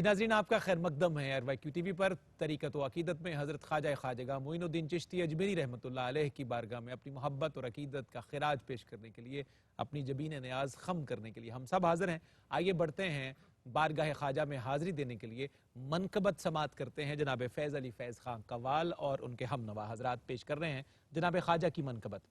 जी नाज़रीन, आपका खैर मकदम है RYQ-TV पर। तरीक़त व अक़ीदत में हज़रत ख्वाजा ख़ाजगा मोइनुद्दीन चिश्ती अजमेरी रहमतुल्लाह अलैह की बारगाह में अपनी मोहब्बत और अक़ीदत का ख़िराज पेश करने के लिए, अपनी जबीन नियाज़ खम करने के लिए हम सब हाज़िर हैं। आइए बढ़ते हैं बारगाह ख्वाजा में हाज़िरी देने के लिए। मनकबत समात करते हैं जनाब फैज़ अली फैज़ खां कव्वाल और उनके हमनवा हज़रात पेश कर रहे हैं जनाब ख्वाजा की मनकबत।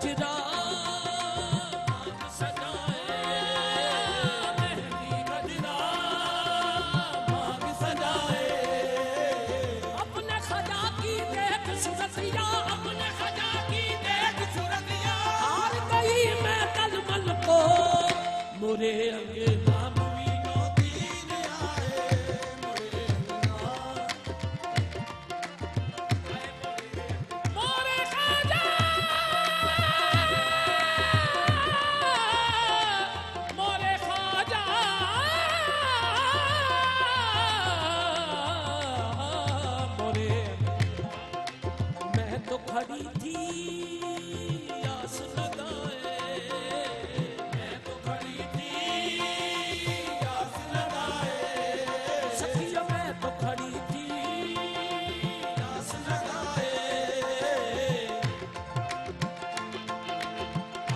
कजरा सजाए, मेहंदी कजरा मांग सजाए, अपने खजा की देख सूरतिया, अपने खजा की देख सूरतिया, हार गई मैं तलमल को मोरे अंगना मुईनो दीन आए, मोरे मोरे खाजा, मोरे खाजा, मोरे मैं तो खड़ी थी आस लगाए, मैं तो खड़ी थी आस लगाए, सखिया मैं तो खड़ी थी आस लगाए,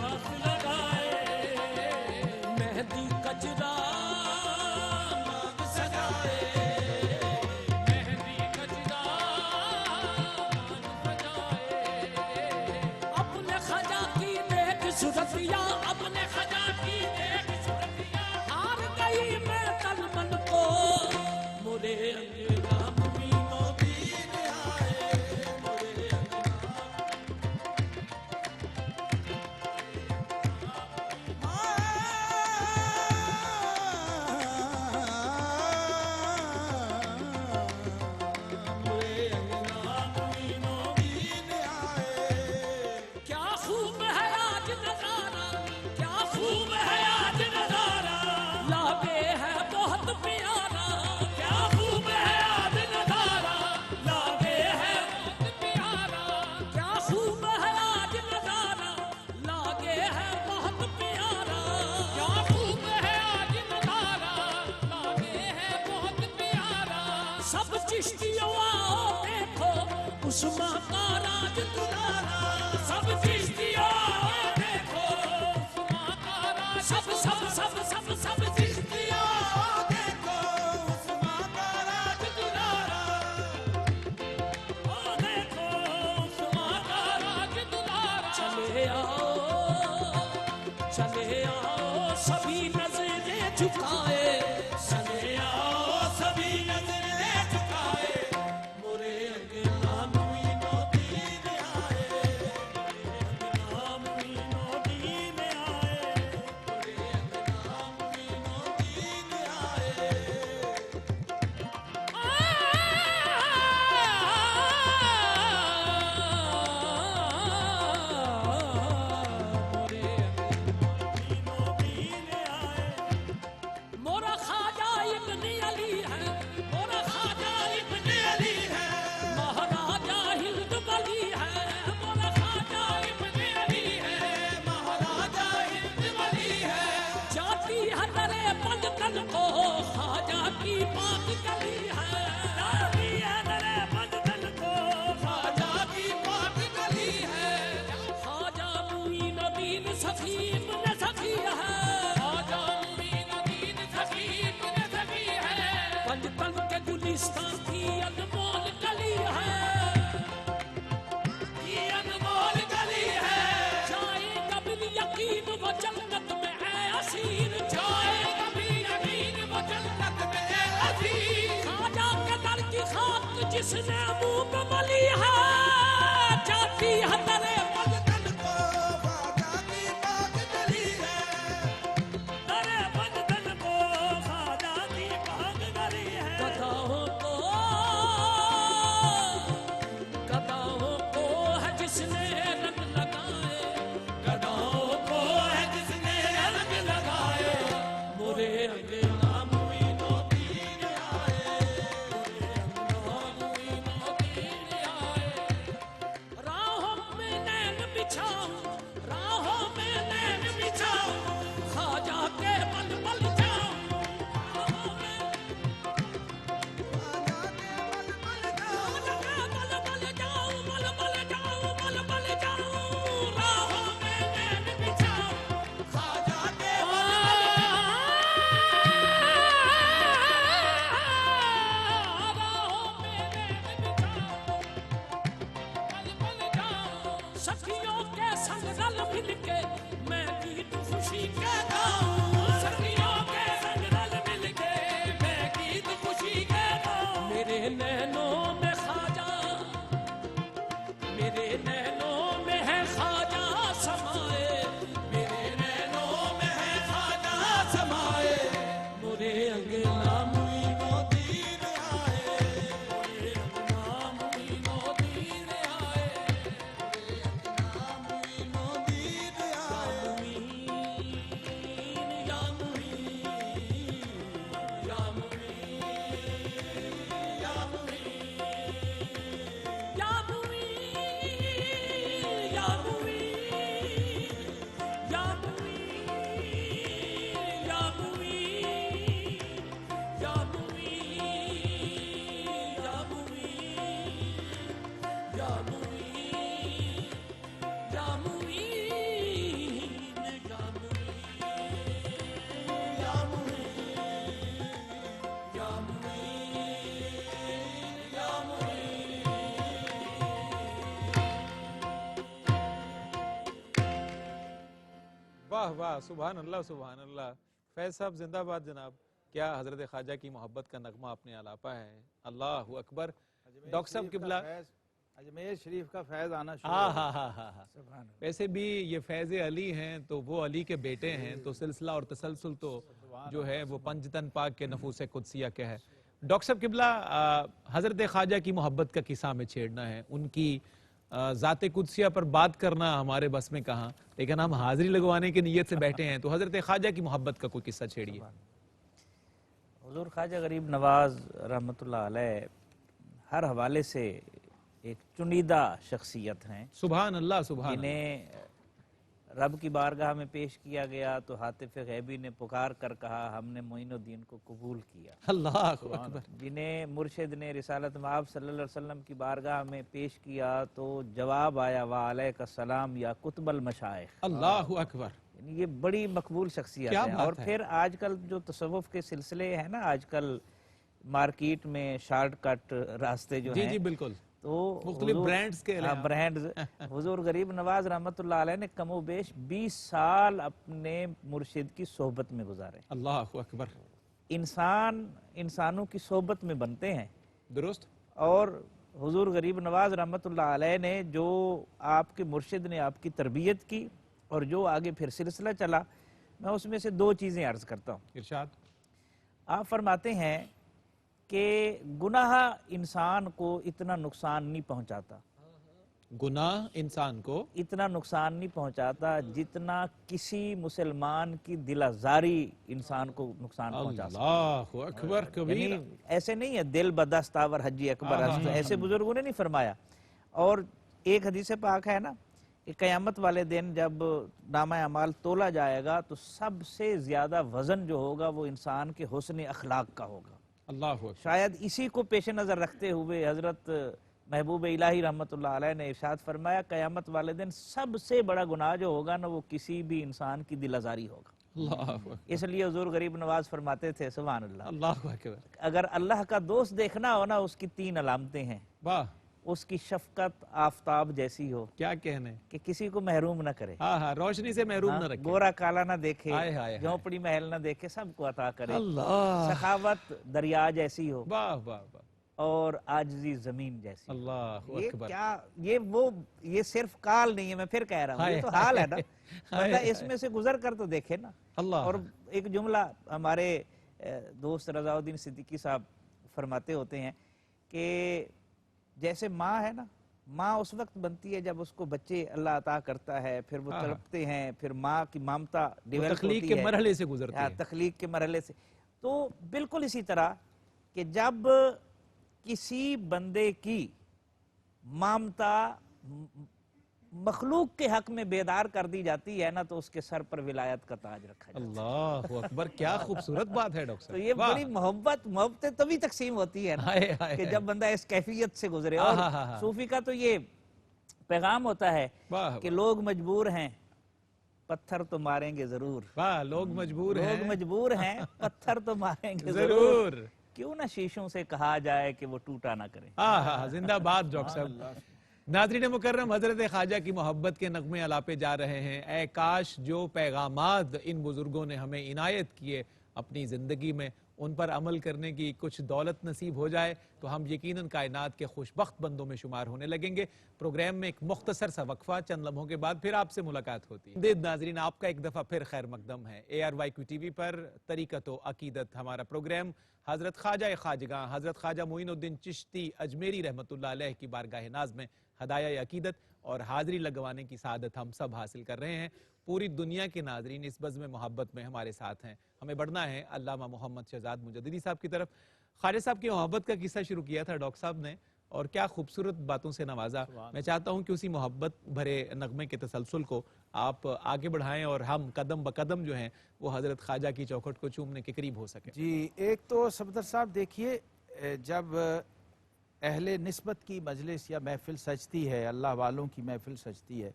आस लगाए, मेहंदी कजरा मांग सजाए, मेहंदी कजरा मांग सजाए, अपने खजा की देख सूरतिया, अपने खजा की देख सूरतिया, हार गई मैं तलमन को मोरे अंगना मुईनो दीन आए, मोरे अंगना मुईनो दीन आए, क्या खूब है आज नजारा, क्या खूब है आज नजारा, लागे है बहुत प्यारा, क्या खूब है आज नजारा, लागे है बहुत प्यारा, क्या खूब है आज नजारा, लागे है बहुत प्यारा, क्या खूब है आज नजारा, लागे है बहुत प्यारा, सब चिश्तियों आओ देखो उस्मा का राज दुलारा, सब चिश्तियों आओ देखो उस्मा का राज, सब सब सब सब सब चिश्तियों आओ देखो उस्मा का राज दुलारा, ओ देखो उस्मा का राज दुलारा, चले आओ सभी नजरें झुकाए, चले आओ सभी नजरें झुकाए, मोरे अंगना मुईनो दीन आए, मोरे अंगना मुईनो दीन आए, मोरे अंगना मुईनो दीन आए, मोरा खाजा इब्न अली है, मोरा खाजा इब्न अली है, महाराजा हिंद बली है, मोरा खाजा इब्न अली है, महाराजा हिंद बली है, जाती है दरे बंदन को खाजा की पाक गली है, जाती है दरे बंदन को खाजा की पाक गली है, खाजा मुईनुद्दीन सखी इब्न सखी है, खाजा मुईनुद्दीन सखी इब्न सखी है, पंजतन के गुलिस्तान की अनमोल गली है, ये अनमोल गली है, जाएगा बिल यकीन वो जन्नत में है असीर, जाएगा बिल यकीन वो जन्नत में है असीर, खाजा के दर की खाक जिसने मुंह पे मली है, जाती है दरे बंदन को खाजा की पाक गली है, दरे बंदन को खाजा की पाक गली है, गदाओं को है जिसने रंग लगाए, गदाओं को है जिसने रंग लगाए, मोरे अंगना मुईनो दीन आए, मोरे अंगना मुईनो दीन आए, राहों में सखियों के संग रल मिल के मैं गीत खुशी के गाऊं, सखियों के संग रल मिल के मैं गीत खुशी के गाऊं। मेरे नैनों में ख्वाजा, मेरे नैनों में है ख्वाजा समाए, मेरे नैनों में है ख्वाजा समाए। मोरे अंगना मुइनो दीन आए, मोरे अंगना मुइनो दीन आए, मुइनो दीन आए। या मुइन, या मुइन, या मुइन, या मुइन, या मुइन, या मुइन, या मुइन, या मुइन, या मुइन, या मुइन, या वाह वाह, सुभान अल्लाह सुभान अल्लाह। फैज साहब जिंदाबाद जनाब। क्या हजरत ख्वाजा की मोहब्बत का नगमा अपने अलापा है। अल्लाह अकबर। डॉक्टर साहब किबला, अजमेर शरीफ का फैज आना शुरू हाँ हो गया। हाँ हाँ हाँ हाँ। सुभान अल्लाह। वैसे भी ये फैज अली हैं तो वो अली के बेटे हैं, तो सिलसिला और तसलसल तो जो है वो पंजतन पाक के नफूस कुदसिया के है। डॉक्टर साहब किबला, हजरत ख्वाजा की मोहब्बत का किस्सा में छेड़ना है, उनकी ज़ात कुदसिया पर बात करना हमारे बस में कहाँ, लेकिन हम हाजिरी लगवाने की नीयत से बैठे हैं, तो हजरत ख्वाजा की मोहब्बत का कोई किस्सा छेड़िए। हुजूर ख्वाजा गरीब नवाज रहमतुल्लाह अलैह हर हवाले से एक चुनिंदा शख्सियत हैं, सुभान अल्लाह सुभान अल्लाह। जिन्हें रब की बारगाह में पेश किया गया तो हातिफ गैबी ने पुकार कर कहा हमने मोइनुद्दीन को कबूल किया। अल्लाह अकबर। जिन्हें मुर्शिद ने रिसालत माब सल्लल्लाहु अलैहि वसल्लम की बारगाह में पेश किया तो जवाब आया वालैका सलाम या कुतुबल मशाइख। अल्लाह अकबर। ये बड़ी मकबूल शख्सियत क्या है। बात और है। फिर आजकल जो तसव्वुफ के सिलसिले हैं ना, आजकल मार्केट में शॉर्टकट रास्ते जो जी हैं, जी बिल्कुल, तो मुख्तलिफ हुजूर- ब्रांड्स के हाँ, ब्रांड्स। हुजूर गरीब नवाज रहमतुल्लाह अलैह ने कमोबेश 20 साल अपने मुर्शिद की सोहबत में गुजारे। अल्लाह अकबर। इंसानों की सोहबत में बनते हैं। दुरुस्त। और हुजूर गरीब नवाज रहमतुल्लाह अलैह ने जो आपके मुर्शिद ने आपकी तरबियत की और जो आगे फिर सिलसिला चला, मैं उसमें से दो चीज़ें अर्ज करता हूँ। इरशाद। आप फरमाते हैं कि गुनाह इंसान को इतना नुकसान नहीं पहुंचाता, गुनाह इंसान को इतना नुकसान नहीं पहुंचाता जितना किसी मुसलमान की दिलाजारी इंसान को नुकसान पहुंचा सकता अल्लाह अकबर है। कबीर। यानी ऐसे नहीं है दिल बदस्तावर हजी अकबर हस्त, ऐसे बुजुर्गों ने नहीं फरमाया। और एक हदीस पाक है ना कि कयामत वाले दिन जब नामा अमाल तोला जाएगा तो सबसे ज्यादा वजन जो होगा वो इंसान के हुस्न अखलाक का होगा। अल्लाह अकबर। शायद इसी को पेश नजर रखते हुए हजरत महबूब इलाही रहमतुल्लाह अलैह ने इरशाद फरमाया कयामत वाले दिन सबसे बड़ा गुनाह जो होगा ना वो किसी भी इंसान की दिल आजारी होगा। अल्लाह अकबर। इसलिए हुजूर गरीब नवाज फरमाते थे सुभान अल्लाह, अल्लाह अकबर। अगर अल्लाह का दोस्त देखना हो ना उसकी 3 अलामतें हैं। वाह, उसकी शफकत आफताब जैसी हो क्या कहने। कि किसी को महरूम न करे, हाँ हाँ, रोशनी से महरूम हाँ, न रखे। गोरा काला ना देखे, हाय, हाय, हाय। झोंपड़ी महल न देखे, सबको अता करे। अल्लाह। सखावत दरिया जैसी हो वाह वाह वाह। और आजिज़ी जमीन जैसी। अल्लाह ये अकबर। क्या, ये सिर्फ काल नहीं है, मैं फिर कह रहा हूँ, ये तो हाय, हाल है ना। हाय, बंदा हाय। इसमें से गुजर कर तो देखे ना। अल्लाह। और एक जुमला हमारे दोस्त रजाउद्दीन सिद्दीकी साहब फरमाते होते हैं कि जैसे माँ है ना, माँ उस वक्त बनती है जब उसको बच्चे अल्लाह अता करता है, फिर वो हाँ, तड़पते हैं, फिर माँ की ममता वो डेवलप तखलीक होती के है, मरहले से गुजरती है। तखलीक के मरहले से। तो बिल्कुल इसी तरह कि जब किसी बंदे की ममता मखलूक के हक में बेदार कर दी जाती है ना तो उसके सर पर विलायत का ताज रखा जाता है। अल्लाह अकबर, क्या खूबसूरत बात है डॉक्टर तो साहब। ये वाह। बड़ी मोहब्बतें तभी तकसीम होती है ना हाय, हाय, कि हाय। जब बंदा इस कैफियत से गुजरे। हाँ, और हाँ, हाँ, हाँ। सूफी का तो ये पैगाम होता है वाह कि लोग मजबूर हैं पत्थर तो मारेंगे जरूर, वाह, लोग मजबूर लोग हैं मजबूर हैं पत्थर तो मारेंगे जरूर। क्यों ना शीशों से कहा जाए कि वो टूटा ना करे। हाँ हाँ, जिंदाबाद डॉक्टर साहब। नाज़रीन मुकर्रम, हजरत ख्वाजा की मोहब्बत के नगमे अलापे जा रहे हैं। ए काश जो पैगामात इन बुजुर्गों ने हमें इनायत किए अपनी ज़िंदगी में, उन पर अमल करने की कुछ दौलत नसीब हो जाए तो हम यकीनन कायनात के खुशबख्त बंदों में शुमार होने लगेंगे। प्रोग्राम में एक मुख्तसर सा वक्फा, चंद लम्हों के बाद फिर आपसे मुलाकात होती है। नाज़रीन, आपका एक दफ़ा फिर खैर मकदम है। ARYQ TV पर तरीक़त व अक़ीदत हमारा प्रोग्राम हज़रत ख्वाजा ख़ाजगां हज़रत ख्वाजा मोइनुद्दीन चिश्ती अजमेरी रहमतुल्लाह अलैह की बारगाह नाज़ में हदाया अक़ीदत और हाज़री लगवाने की सआदत हम सब हासिल कर रहे हैं। पूरी दुनिया के नाज़रीन इस बज़्म मोहब्बत में हमारे साथ हैं। हमें बढ़ना है अल्लामा मोहम्मद शहजाद मुजद्दिदी साहब की तरफ। ख्वाजा साहब की मोहब्बत का किस्सा शुरू किया था डॉक्टर साहब ने, और क्या खूबसूरत बातों से नवाजा। मैं चाहता हूं कि उसी मोहब्बत भरे नगमे के तसलसल को आप आगे बढ़ाएं और हम कदम ब कदम जो हैं वो हज़रत ख्वाजा की चौखट को चूमने के करीब हो सके। जी, एक तो सफदर साहब देखिए, जब अहले निस्बत की मजलिस या महफिल सजती है, अल्लाह वालों की महफिल सजती है,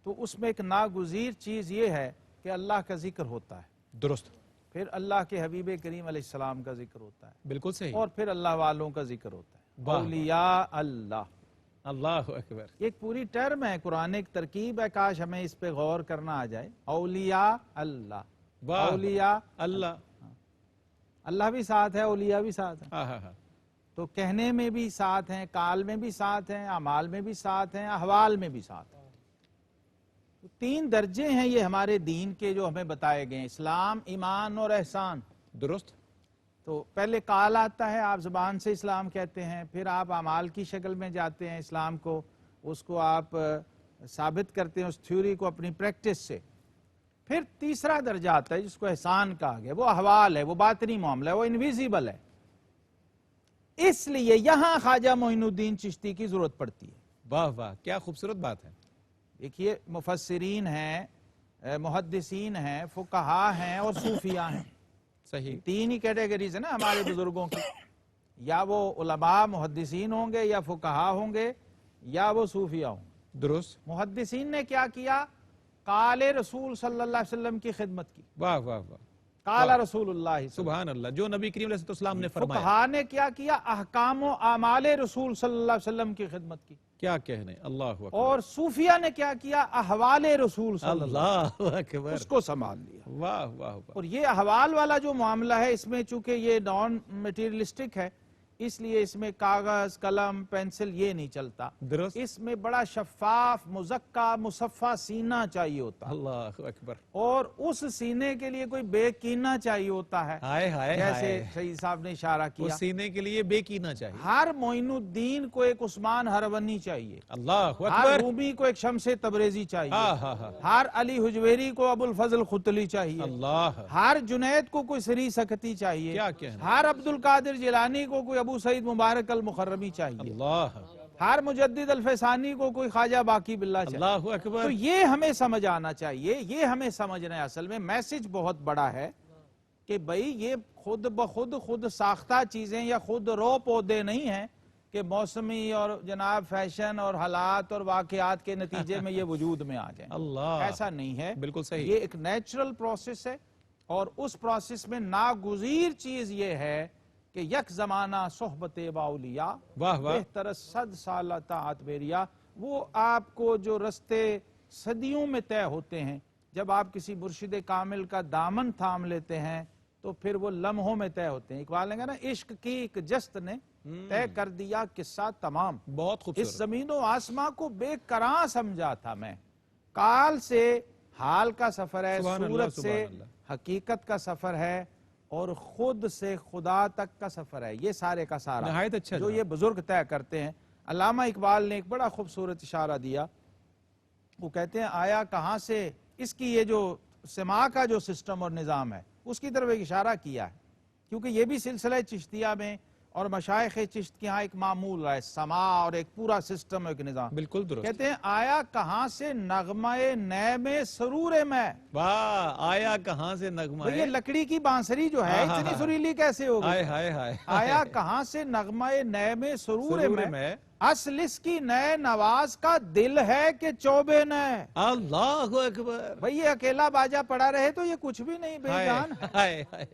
तो उसमें एक नागुज़ीर चीज़ ये है कि अल्लाह का जिक्र होता है, दुरुस्त, फिर अल्लाह के हबीब करीम अलैहिस्सलाम का जिक्र होता है, बिल्कुल सही, और फिर अल्लाह वालों का जिक्र होता है। औलिया अल्लाह, अल्लाहु अकबर, एक पूरी टर्म है, कुरान एक तरकीब है, काश हमें इस पे गौर करना आ जाए। औलिया अल्लाह, औलिया अल्लाह, अल्लाह भी साथ है, औलिया भी साथ है। हाँ हाँ हाँ, तो कहने में भी साथ हैं, काल में भी साथ हैं, अमाल में भी साथ हैं, अहवाल में भी साथ हैं। तो 3 दर्जे हैं ये हमारे दीन के जो हमें बताए गए, इस्लाम, ईमान और एहसान। दुरुस्त, तो पहले काल आता है, आप ज़बान से इस्लाम कहते हैं, फिर आप अमाल की शक्ल में जाते हैं इस्लाम को, उसको आप साबित करते हैं उस थ्योरी को अपनी प्रैक्टिस से। फिर तीसरा दर्जा आता है जिसको एहसान कहा गया, वो अहवाल है, वो बातनी मामला है, वो इनविजिबल है। इसलिए यहां ख्वाजा मोइनुद्दीन चिश्ती की जरूरत पड़ती है। वाह वाह, क्या खूबसूरत बात है। देखिए, मुफस्सिरीन हैं, मुहद्दिसीन हैं, फुकहा हैं और सूफिया हैं। सही, 3 ही कैटेगरीज है ना हमारे बुजुर्गों की, या वो उलमा मुहद्दिसीन होंगे, या फुकहा होंगे, या वो सूफिया होंगे। दुरुस्त, मुहद्दिसीन ने क्या किया, काले रसूल सल्लल्लाहु अलैहि वसल्लम की खिदमत की। वाह वाह वाह, काला रसूलुल्लाह, सुभान अल्लाह, जो नबी करीम अलैहिस्सलाम ने फरमाया। फुकहा ने क्या किया, अहकाम व आमाले रसूल सल्लल्लाहु अलैहि वसल्लम की खिदमत की। क्या कहने, अल्लाह अकबर, और सूफिया ने क्या किया, अहवाले रसूल अल्लाह अकबर, उसको संभाल लिया। वाह वाह वाह, और ये अहवाल वाला जो मामला है, इसमें चूंकि ये नॉन मटेरियलिस्टिक है, इसलिए इसमें कागज, कलम, पेंसिल ये नहीं चलता। दुरुस्त, इसमें बड़ा शफाफ, मुज़क्का, मुसफ़ा सीना चाहिए होता है, अल्लाह अकबर, और उस सीने के लिए कोई बेकीना चाहिए होता है। हाय हाय जैसे हाय, सईद साहब ने इशारा किया, उस सीने के लिए बेकीना चाहिए। हर मोइनुद्दीन को एक उस्मान हरवनी चाहिए, अल्लाह हर अकबर, रूमी को एक शमसे तबरेजी चाहिए, हाँ हाँ हाँ, हर अली हुजवेरी को अबुल फजल खुतली चाहिए, अल्लाह, हर जुनैद को कोई सरी सकती चाहिए, क्या कहना, हर अब्दुल कादिर जिलानी को कोई अबू सईद मुबारक अल मुखर्रमी चाहिए, अल्लाह, हर मुजद्दिद अल फैसानी को कोई ख्वाजा बाकी बिल्ला चाहिए। अल्लाह तो अकबर, ये हमें समझ आना चाहिए, ये हमें समझना है। असल में मैसेज बहुत बड़ा है कि भाई ये खुद ब खुद साख्ता चीजें या खुद रो पौधे नहीं हैं कि मौसमी और जनाब फैशन और हालात और वाकयात के नतीजे में ये वजूद में आ जाए। अल्लाह, ऐसा नहीं है, बिल्कुल सही, ये एक नेचुरल प्रोसेस है। और उस प्रोसेस में नागुज़ीर चीज ये है कि यक जमाना सोहबत बाउलिया, वाह वाह, बेहतर 100 साल ताअत बेरिया। वो आपको जो रस्ते सदियों में तय होते हैं, जब आप किसी मुर्शिद कामिल का दामन थाम लेते हैं तो फिर वो लम्हों में तय होते हैं। इकबाल ने कहा ना, इश्क की एक जस्त ने तय कर दिया किस्सा तमाम। बहुत इस खूबसूरत, जमीन व आसमां को बेकरां समझा था मैं। काल से हाल का सफर है, सुभान अल्लाह, सूरत से सुभान अल्लाह, हकीकत का सफर है, और खुद से खुदा तक का सफर है। ये सारे का सारा नहायत अच्छा जो जनाब। ये बुजुर्ग तय करते हैं। अल्लामा इकबाल ने एक बड़ा खूबसूरत इशारा दिया। वो कहते हैं, आया कहाँ से, इसकी ये जो सिमा का जो सिस्टम और निज़ाम है उसकी तरफ एक इशारा किया है, क्योंकि ये भी सिलसिला चिश्तिया में और मशाइख चिश्त के यहाँ एक मामूल रहा है, समा और एक पूरा सिस्टम, एक निज़ाम। बिल्कुल दुरुस्त, कहते हैं, आया कहाँ से नगमाए नए में सरूर में। वाह, आया कहाँ से नगमा ये है, लकड़ी की बांसुरी जो है हाँ, इतनी हाँ, सुरीली कैसे होगी। हाय हाय हाय, आया कहाँ से नगमाए नए में सरूर में, असल इसकी नए नवाज का दिल है कि चौबे नए। अल्लाह अकबर, भाई ये अकेला बाजा पड़ा रहे तो ये कुछ भी नहीं, हाय बेजान। हाय हाय,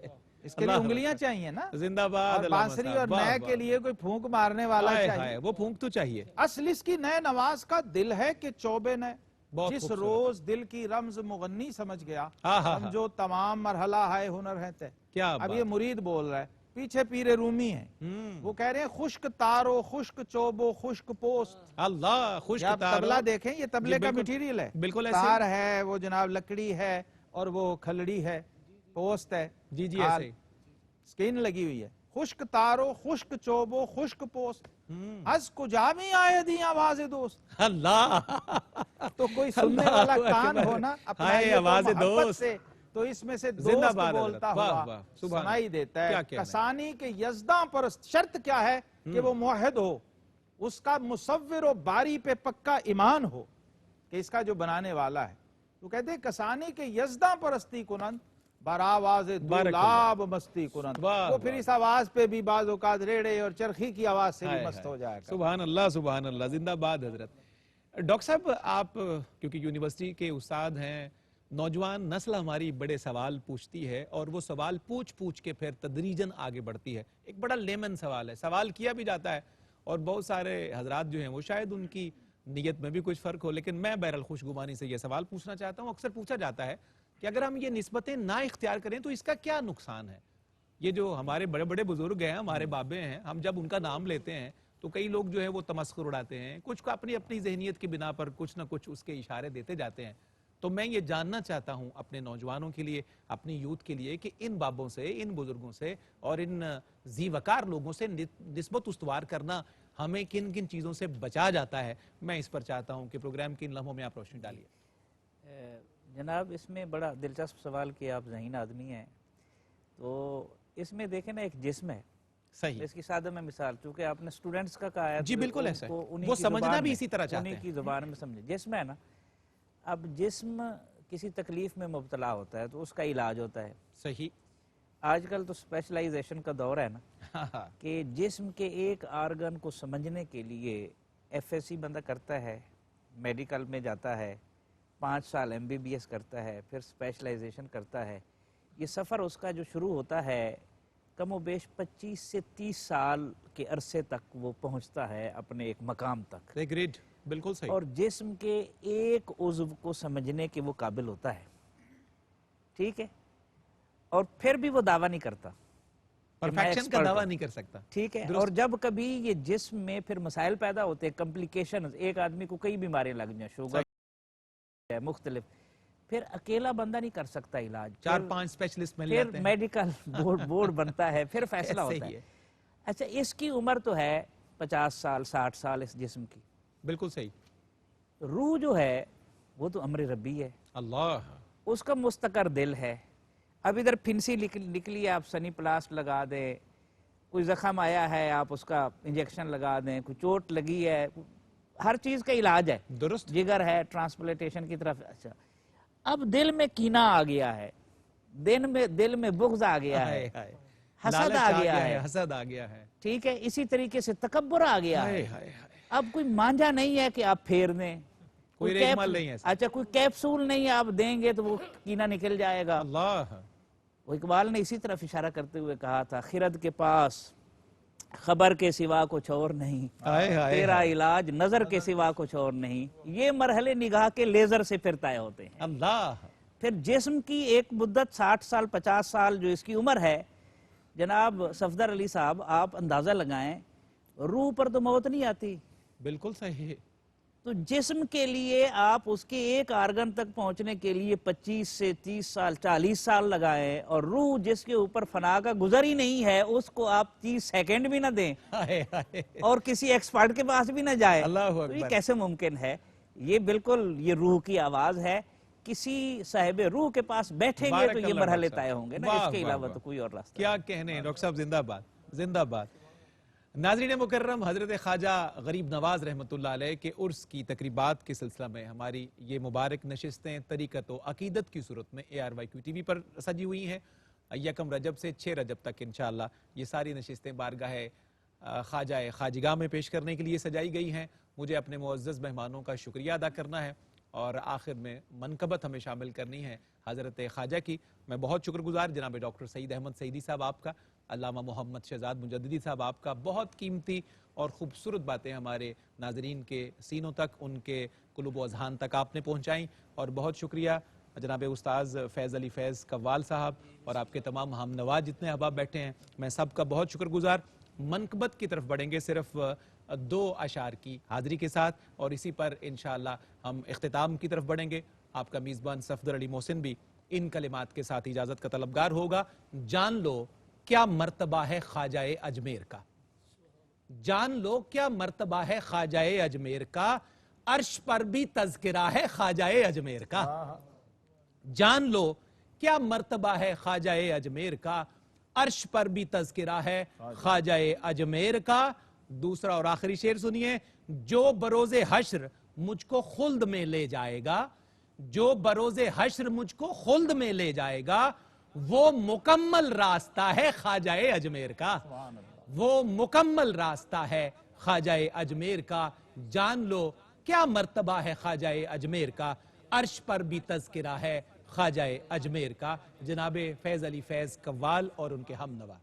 इसके लिए अल्लाह उंगलियां अकबर। चाहिए ना, जिंदाबाद और अल्लामा बांसुरी साहब, और वाह, नए वाह, के लिए कोई फूंक मारने वाला हाय, चाहिए। हाय, वो फूंक तो चाहिए। असल इसकी नए नवाज का दिल है कि चौबे ने बहुत जिस खूबसूरत। रोज दिल की रमज मुगन्नी समझ गया, हाँ, हाँ, समझो तमाम मरहला है हुनर है तय। क्या अब बात ये मुरीद बोल रहा है, पीछे पीरे रूमी है, वो कह रहे हैं खुश्क तारो खुश्क चोबो खुश्क पोस्ट। अल्लाह खुश ये आप तबला देखें, ये तबले का मटेरियल है, बिल्कुल ऐसे तार है, वो जनाब लकड़ी है, और वो खलड़ी है, पोस्ट है, जी जी खाल, ऐसे ही। स्किन लगी हुई है। खुश्क तारो खुश्क चोबो खुश्क पोस्ट, हज कुजा में आए दी आवाज दोस्त। अल्लाह तो कोई सुनने अल्लाह वाला कान अकबर। हो ना, हाय अपनाइए तो आवाज़ मोहब्बत दोस्त। से, तो इसमें से दोस्त जिंदाबाद बोलता हज़रत, वाह, हुआ वाह, सुभान सुनाई देता क्या है। कहना है? कसानी के यज़दा पर शर्त क्या है कि वो मुवहिद हो, उसका मुसव्विर और बारी पे पक्का ईमान हो कि इसका जो बनाने वाला है। तो कहते हैं कसानी के यज़दा परस्ती कुनंद बरावाज दुलाब मस्ती कुनंद। वाह, वो फिर वाह। इस आवाज पे भी बाज औकात रेड़े और चरखी की आवाज से भी हाय, मस्त हाय। हो जाएगा। सुभान अल्लाह, सुभान अल्लाह, जिंदाबाद हजरत। डॉक्टर साहब, आप क्योंकि यूनिवर्सिटी के उस्ताद हैं, नौजवान नस्ल हमारी बड़े सवाल पूछती है, और वो सवाल पूछ पूछ के फिर तदरीजन आगे बढ़ती है। एक बड़ा लेमन सवाल है, सवाल किया भी जाता है, और बहुत सारे हजरात जो हैं वो शायद उनकी नीयत में भी कुछ फ़र्क हो, लेकिन मैं बहरहाल खुशगुमानी से ये सवाल पूछना चाहता हूँ। अक्सर पूछा जाता है कि अगर हम ये निस्बतें ना इख्तियार करें तो इसका क्या नुकसान है। ये जो हमारे बड़े बड़े बुजुर्ग हैं, हमारे बाबे हैं, हम जब उनका नाम लेते हैं तो कई लोग जो है वो तमस्खुर उड़ाते हैं, कुछ को अपनी अपनी जहनीत की बिना पर कुछ ना कुछ उसके इशारे देते जाते हैं। तो मैं ये जानना चाहता हूँ अपने नौजवानों के लिए, अपनी यूथ के लिए, कि इन बाबों से, इन बुजुर्गों से और इन जीवकार लोगों से निस्बत उस्तवार करना हमें किन किन चीज़ों से बचा जाता है। मैं इस पर चाहता हूँ कि प्रोग्राम के इन लम्हों में आप रोशनी डालिए। जनाब, इसमें बड़ा दिलचस्प सवाल किया आप, ज़हीन आदमी हैं। तो इसमें देखें ना, एक जिस्म है, सही, इसकी सादा में मिसाल, चूंकि आपने स्टूडेंट्स का कहा है जी तो बिल्कुल ऐसा है। उनको उन्हीं वो की समझना ज़ुबान भी में, इसी तरह चाहते उन्हीं हैं। की ज़ुबान में समझे। जिस्म है ना, अब जिस्म किसी तकलीफ में मुब्तला होता है तो उसका इलाज होता है। सही, आजकल तो स्पेशलाइजेशन का दौर है ना, कि जिस्म के एक आर्गन को समझने के लिए एफएससी बंदा करता है, मेडिकल में जाता है, 5 साल MBBS करता है, फिर स्पेशलाइजेशन करता है। ये सफ़र उसका जो शुरू होता है कम बेश 25 से 30 साल के अरसे तक वो पहुंचता है अपने एक मकाम तक, एग्रीड, बिल्कुल सही। और जिस्म के एक उज़्व को समझने के वो काबिल होता है, ठीक है, और फिर भी वो दावा नहीं करता कि मैं परफेक्शन का एक्सपर्ट दावा हूं, नहीं कर सकता। ठीक है। दुरुस्त। और जब कभी ये जिस्म में फिर मसाइल पैदा होते हैं, कॉम्प्लिकेशन, एक आदमी को कई बीमारियां लग जाए, शुगर है, मुख्तलिफ, फिर अकेला बंदा नहीं कर सकता इलाज, 4-5 स्पेशलिस्ट मिल फिर जाते हैं। मेडिकल बोर्ड बनता है, फिर फैसला ऐसे होता ही है। है। अच्छा, इसकी उम्र तो है 50 साल 60 साल इस जिस्म की। बिल्कुल सही। रूह जो है वो तो अमर रब्बी है, अल्लाह, उसका मुस्तकर दिल है। अब इधर फिंसी निकली, आप सनी प्लास्ट लगा दें, कोई जख्म आया है आप उसका इंजेक्शन लगा दें, कोई चोट लगी है, हर चीज का इलाज है, दुरुस्त। जिगर है ट्रांसप्लांटेशन की तरफ। अच्छा, अब दिल में कीना आ गया है, दिल में बुग़्ज़ आ गया है, हाय, हाय। हसद लालच आ गया है, हसद आ गया है। ठीक है, इसी तरीके से तकब्बुर आ गया हाय, है। हाय, हाय। अब कोई मांझा नहीं है कि आप फेर दें, कोई कैप- रेगमाल नहीं है ऐसा। अच्छा, कोई कैप्सूल नहीं है आप देंगे तो वो कीना निकल जाएगा। अल्लाह, वो इकबाल ने इसी तरफ इशारा करते हुए कहा था, खिरद के पास खबर के सिवा कुछ और नहीं, हाय, हाय, तेरा हाय। इलाज नजर के सिवा कुछ और नहीं, ये मरहले निगाह के लेजर से फिर तय होते हैं। अल्लाह, फिर जिस्म की एक मुद्दत 60 साल 50 साल जो इसकी उम्र है, जनाब सफदर अली साहब, आप अंदाजा लगाएं, रूह पर तो मौत नहीं आती, बिल्कुल सही। तो जिस्म के लिए आप उसके एक आर्गन तक पहुंचने के लिए 25 से 30 साल 40 साल लगाएं, और रूह जिसके ऊपर फना का गुजर ही नहीं है उसको आप 30 सेकंड भी ना दें हाय, हाय। और किसी एक्सपर्ट के पास भी ना जाए, अल्लाह तो ये अकबर। कैसे मुमकिन है? ये बिल्कुल ये रूह की आवाज है। किसी साहिब रूह के पास बैठेंगे तो ये बारकल्लाह मरहले डॉक्टर तय साहब। होंगे ना, वाह, इसके वाह, अलावा वाह। तो कोई और रास्ता क्या कहने हैं डॉक्टर साहब, जिंदाबाद, जिंदाबाद। नाज़रीन मुकर्रम, हजरत ख्वाजा गरीब नवाज रहमतुल्लाह अलैह के उर्स की तकरीबात के सिलसिला में हमारी ये मुबारक नशिस्तें तरीक़त व अकीदत की सूरत में ARYQ TV पर सजी हुई हैं। 1 रजब से 6 रजब तक इंशाअल्लाह ये सारी नशिस्तें बारगाह ख्वाजा खाजिगा में पेश करने के लिए सजाई गई हैं। मुझे अपने मुअज़्ज़ज़ मेहमानों का शुक्रिया अदा करना है। और आखिर में मनकबत हमें शामिल करनी है हज़रत ख्वाजा की। मैं बहुत शुक्रगुजार जनाब डॉक्टर सईद अहमद सईदी साहब आपका, अल्लामा मोहम्मद शहजाद मुजद्दिदी साहब आपका। बहुत कीमती और ख़ूबसूरत बातें हमारे नाजरीन के सीनों तक, उनके कुलूब व अज़हान तक आपने पहुँचाई। और बहुत शुक्रिया जनाब उस्ताज़ फ़ैज़ अली फ़ैज़ कव्वाल साहब और आपके तमाम हम नवाज जितने अहबाब बैठे हैं, मैं सबका बहुत शुक्रगुजार। मनकबत की तरफ बढ़ेंगे सिर्फ 2 अशार की हाज़िरी के साथ, और इसी पर इंशाअल्लाह हम इख्तिताम की तरफ बढ़ेंगे। आपका मीज़बान सफदर अली मोहसिन भी इन कलिमात के साथ इजाज़त का तलबगार होगा। जान लो क्या मर्तबा है ख्वाजाए अजमेर का, जान लो क्या मर्तबा है ख्वाजाए अजमेर का, अर्श पर भी तज़किरा है ख्वाजाए अजमेर का। जान लो क्या मर्तबा है ख्वाजाए अजमेर का, अर्श पर भी तज़किरा है ख्वाजाए अजमेर का। दूसरा और आखिरी शेर सुनिए। जो बरोज़े हश्र मुझको खुल्द में ले जाएगा, जो बरोज़े हश्र मुझको खुल्द में ले जाएगा, वो मुकम्मल रास्ता है ख्वाजाए अजमेर का, वो मुकम्मल रास्ता है ख्वाजाए अजमेर का। जान लो क्या मर्तबा है ख्वाजाए अजमेर का, अर्श पर भी तज़किरा है ख्वाजाए अजमेर का। जनाबे फ़ैज़ अली फ़ैज़ कव्वाल और उनके हम नवा।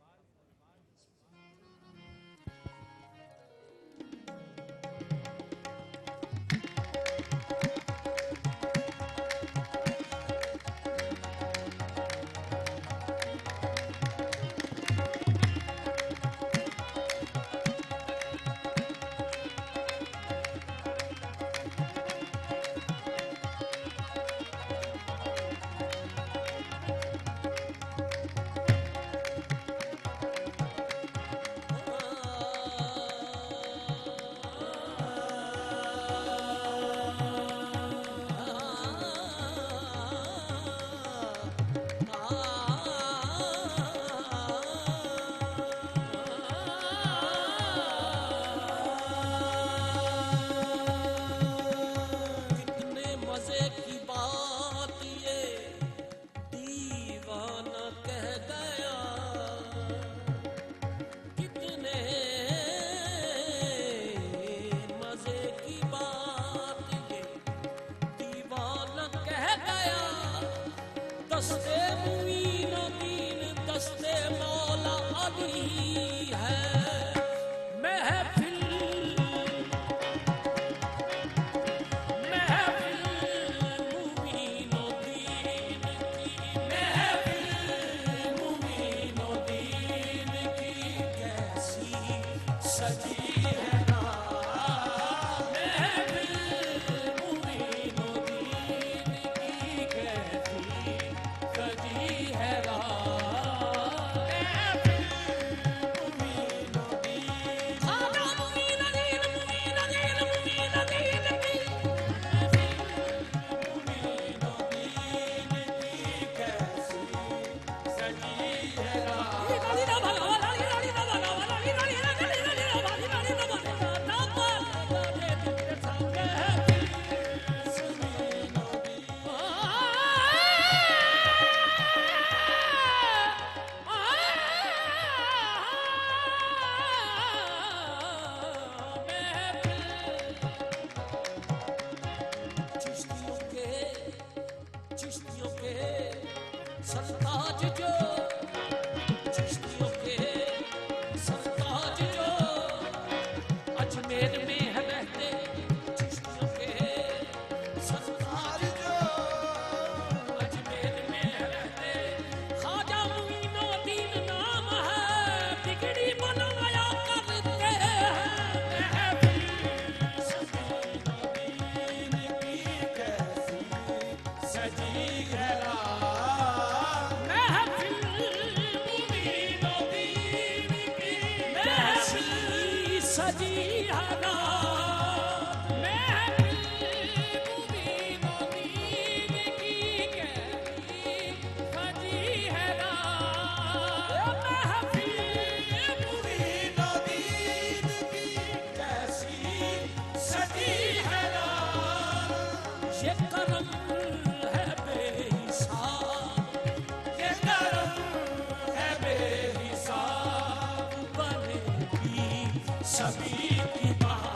सभी की बात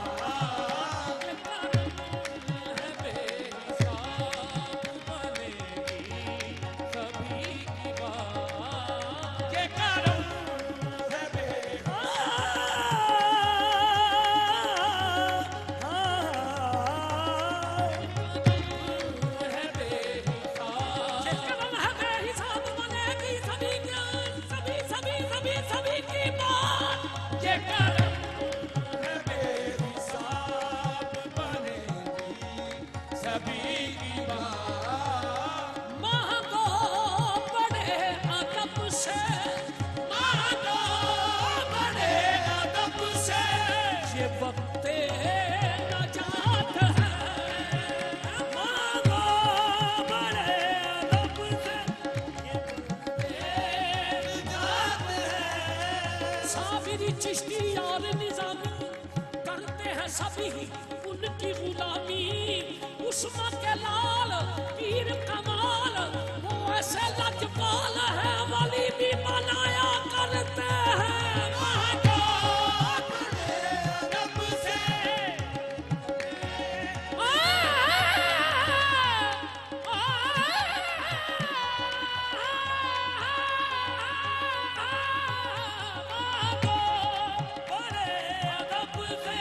सभी की बात मांगो बड़े अदब से, मांगो बड़े अदब से, ये वक्त नजात है, मांगो बड़े अदब से, ये वक्त नजात है। साबिरी चिश्ती और निजामी करते हैं सभी उनकी गुलामी, उस्मा के लाल पीर कमाल वो ऐसे लजपाल है, वली भी बनाया करते हैं। मांगो बड़े अदब से, मांगो बड़े अदब से,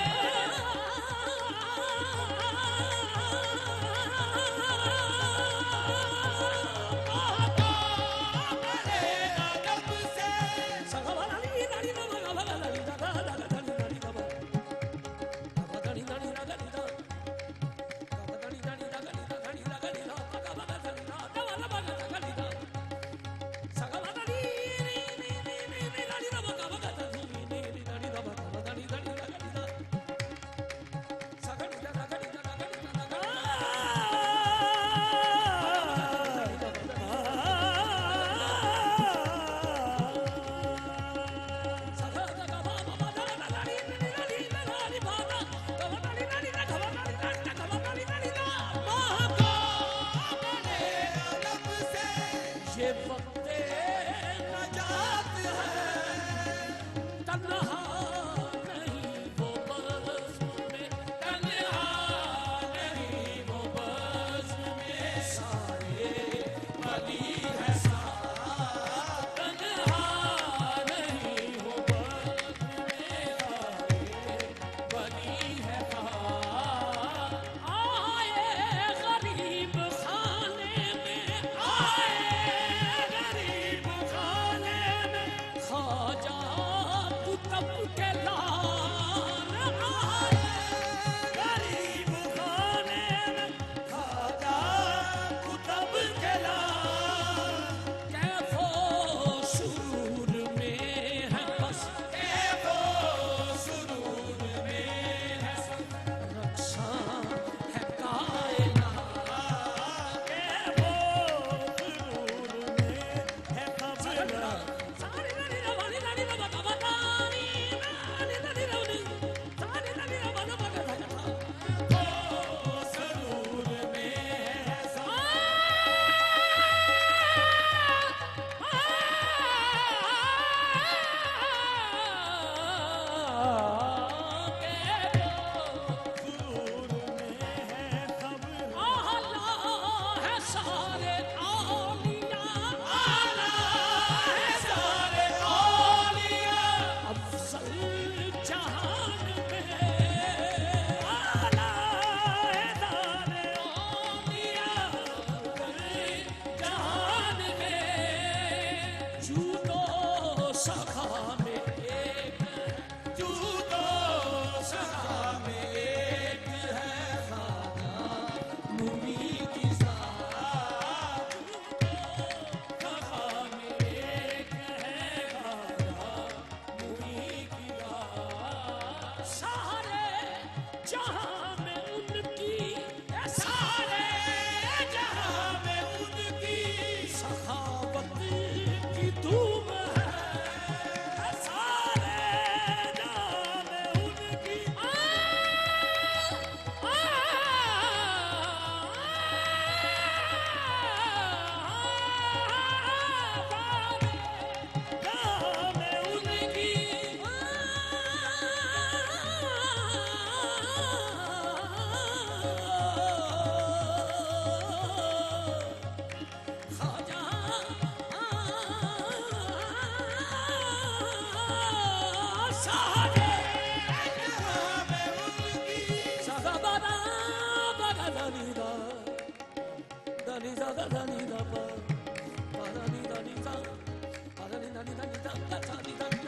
ये वक्त नजात है, तन्हा नहीं वो बस में, तन्हा नहीं वो बस में, सारे वली है साथ, तन्हा नहीं वो बस में, सारे वली है साथ। आए गरीब खाने में, आए गरीब खाने में, ख्वाजा कुतुब के लाल, आए गरीब खाने में, ख्वाजा कुतुब के लाल। कैफो सुरूर में है बस, कैफो सुरूर में है रक्षा है कायनात, कैफो सुरूर में है खबर। सारी नदी रवानी नदी रवा कबतानी, नानी नदी रवनी, सारी नदी रवा नवा कथा, कैफो सुरूर में है सारे औलिया, आला है सारे औलिया, अफजल जहान में, आला है सारे औलिया, अफजल जहान में। जूदो सखा में एक है, जूदो सखा में एक है खाजा मुनी की साथ, सखा में एक है खाजा मुनी की रात। सारे जहां में उनकी, सारे जहां में उनकी सखावत की धूम है, सारे जहां में उनकी जहां में उनकी ख्वाजा सारे जहां में उनकी सदा बदा बदा दानी दा दानी दा दानी दा पा दानी दानी दा दानी दानी दानी दा दानी दानी दानी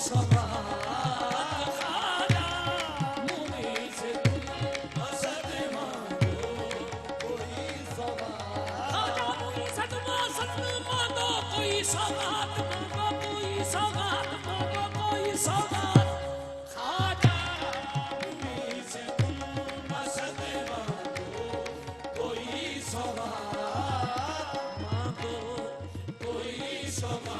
सवात खाजा मुनि से तुम मसद मांगो कोई सवात खाजा मुनि से तुम मसद मांगो कोई सवात मांगो कोई सवात मांगो कोई सवात खाजा मुनि से तुम मसद मांगो कोई सवात मांगो कोई सवात